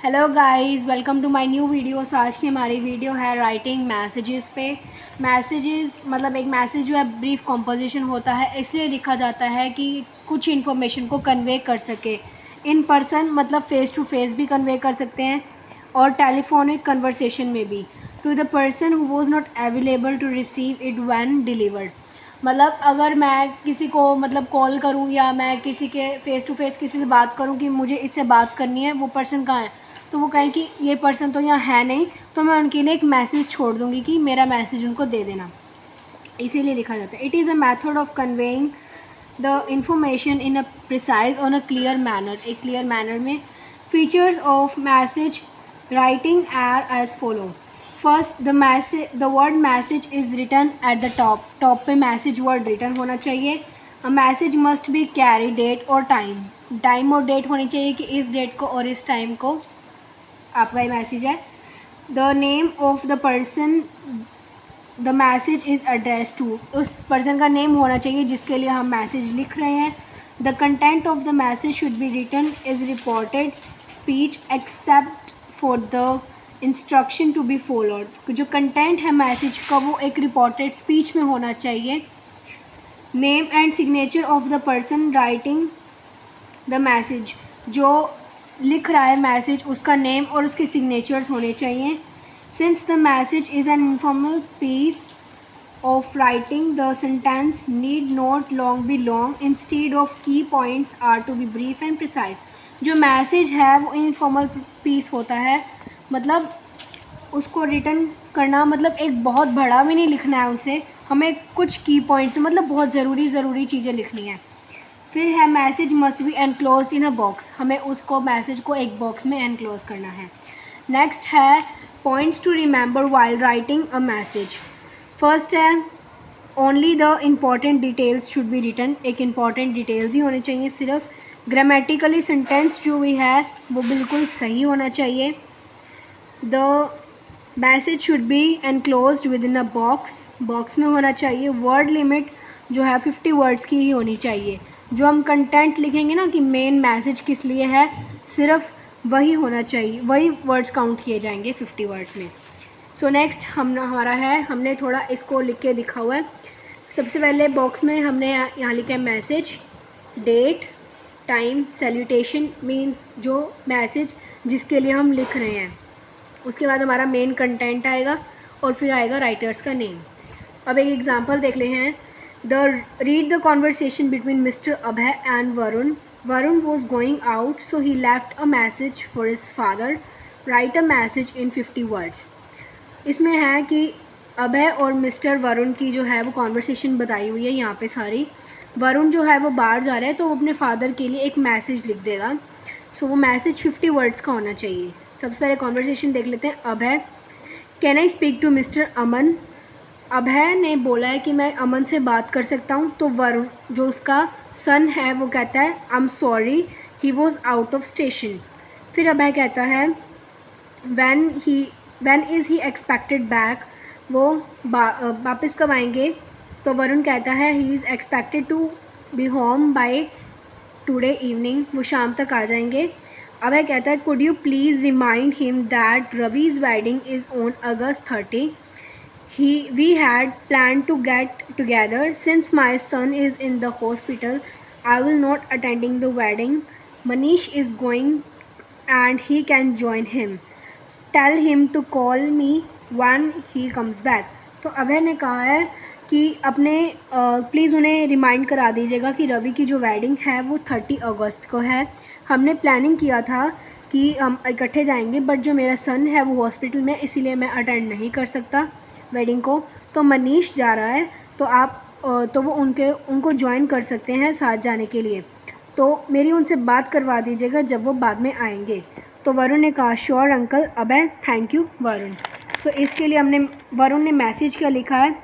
Hello guys, welcome to my new videos. आज की हमारी वीडियो है राइटिंग मैसेजेस पे। मैसेजेस मतलब एक मैसेज जो है ब्रीफ कॉम्पोजिशन होता है, इसलिए लिखा जाता है कि कुछ इन्फॉर्मेशन को कन्वे कर सके। इन पर्सन मतलब फ़ेस टू फेस भी कन्वे कर सकते हैं और टेलीफोनिक कन्वर्सेशन में भी। To the person who was not available to receive it when delivered. मतलब अगर मैं किसी को मतलब कॉल करूं या मैं किसी के फ़ेस टू फेस किसी से बात करूं कि मुझे इससे बात करनी है, वो पर्सन कहाँ है, तो वो कहें कि ये पर्सन तो यहाँ है नहीं, तो मैं उनके लिए एक मैसेज छोड़ दूँगी कि मेरा मैसेज उनको दे देना। इसीलिए लिखा जाता है। It is a method of conveying the information in a precise on a clear manner. एक क्लियर मैनर में। Features of message writing are as follow. First, the word message is written at the top. Top पे message word written होना चाहिए। A message must be carry date और time. Time और date होनी चाहिए कि इस डेट को और इस टाइम को आपका ये मैसेज है। The name of the person the message is address to. उस पर्सन का नेम होना चाहिए जिसके लिए हम मैसेज लिख रहे हैं। The content of the message should be written is reported speech except for the instruction to be followed. जो कंटेंट है मैसेज का वो एक रिपोर्टेड स्पीच में होना चाहिए। Name and signature of the person writing the message. जो लिख रहा है मैसेज उसका नेम और उसके सिग्नेचर्स होने चाहिए। Since the message is an informal piece of writing the sentence need not long be long instead of key points are to be brief and precise. जो मैसेज है वो इनफॉर्मल पीस होता है, मतलब उसको रिटर्न करना मतलब एक बहुत बड़ा भी नहीं लिखना है उसे, हमें कुछ की पॉइंट्स मतलब बहुत ज़रूरी चीज़ें लिखनी है। फिर है message must B enclose in a box. हमें उसको मैसेज को एक बॉक्स में एनक्लोज करना है। नेक्स्ट है points to remember while writing a message. First है only the important details should be written. एक इम्पॉर्टेंट डिटेल्स ही होने चाहिए सिर्फ। ग्रामेटिकली सेंटेंस जो भी है वो बिल्कुल सही होना चाहिए। The message should B enclose with in a box. Box में होना चाहिए। वर्ड लिमिट जो है 50 वर्ड्स की ही होनी चाहिए। जो हम कंटेंट लिखेंगे ना कि मेन मैसेज किस लिए है, सिर्फ वही होना चाहिए, वही वर्ड्स काउंट किए जाएंगे 50 वर्ड्स में। सो नेक्स्ट हमारा है, हमने थोड़ा इसको लिख के दिखा हुआ है। सबसे पहले बॉक्स में हमने यहाँ लिखा है message, date, time, salutation means जो मैसेज जिसके लिए हम लिख रहे हैं। उसके बाद हमारा मेन कंटेंट आएगा और फिर आएगा राइटर्स का नेम। अब एक एग्जांपल देख ले हैं। Read the conversation between mister Abhay and Varun. Varun was going out so he left a message for his father. Right a message in 50 words. इसमें है कि अभय और मिस्टर वरुण की जो है वो कॉन्वर्सेशन बताई हुई है यहाँ पे सारी। वरुण जो है वो बाहर जा रहा है तो वो अपने फादर के लिए एक मैसेज लिख देगा। सो वो मैसेज 50 वर्ड्स का होना चाहिए। सबसे पहले कॉन्वर्सेशन देख लेते हैं। Abhay, can I speak to mister Aman. Abhay ने बोला है कि मैं अमन से बात कर सकता हूँ, तो वरुण जो उसका सन है वो कहता है I am sorry he was out of station. फिर अभय कहता है when is he expected back. वो वापस कब आएंगे, तो वरुण कहता है he is expected to be home by today evening. वो शाम तक आ जाएंगे। अभय कहता है could you please remind him that Ravi's wedding is on August 30। We had planned to get together. Since my son is in the hospital, I will not attending the wedding. Manish is going and he can join him. Tell him to call me when he comes back. तो अभय ने कहा है कि अपने please उन्हें remind करा दीजिएगा कि रवि की जो वेडिंग है वो 30 अगस्त को है। हमने प्लानिंग किया था कि हम इकट्ठे जाएंगे, बट जो मेरा सन है वो हॉस्पिटल में, इसीलिए मैं अटेंड नहीं कर सकता वेडिंग को। तो मनीष जा रहा है, तो आप तो वो उनको ज्वाइन कर सकते हैं साथ जाने के लिए। तो मेरी उनसे बात करवा दीजिएगा जब वो बाद में आएंगे। तो वरुण ने कहा sure uncle Abhay, thank you Varun. तो इसके लिए वरुण ने मैसेज क्या लिखा है,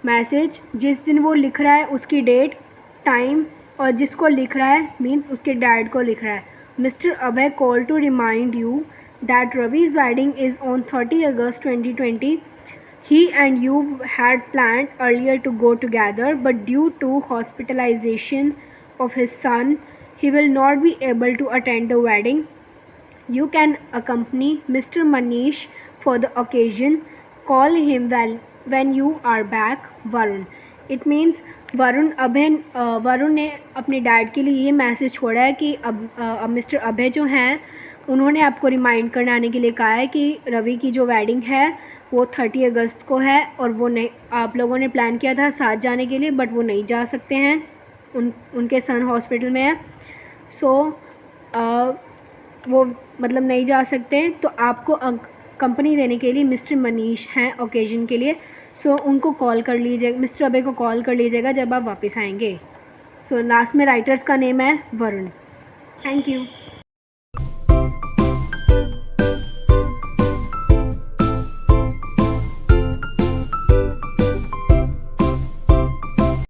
मैसेज जिस दिन वो लिख रहा है उसकी डेट, टाइम, और जिसको लिख रहा है मीन्स उसके डैड को लिख रहा है। Mister Abhay call to remind you that Ravi's wedding is on 30 August 2020. He and you had planned earlier to go together, but due to hospitalization of his son, he will not be able to attend the wedding. You can accompany Mr. Manish for the occasion. Call him when you are back, Varun. It means Varun ने अपने dad के लिए ये message छोड़ा है कि अब mister अभय जो हैं उन्होंने आपको रिमाइंड करने आने के लिए कहा है कि रवि की जो वेडिंग है वो 30 अगस्त को है, और वो नहीं, आप लोगों ने प्लान किया था साथ जाने के लिए, बट वो नहीं जा सकते हैं, उनके सन हॉस्पिटल में है। सो वो मतलब नहीं जा सकते, तो आपको कंपनी देने के लिए मिस्टर मनीष हैं ओकेजन के लिए। सो उनको कॉल कर लीजिएगा, मिस्टर अभय को कॉल कर लीजिएगा जब आप वापस आएंगे। सो लास्ट में राइटर्स का नेम है वरुण। Thank you.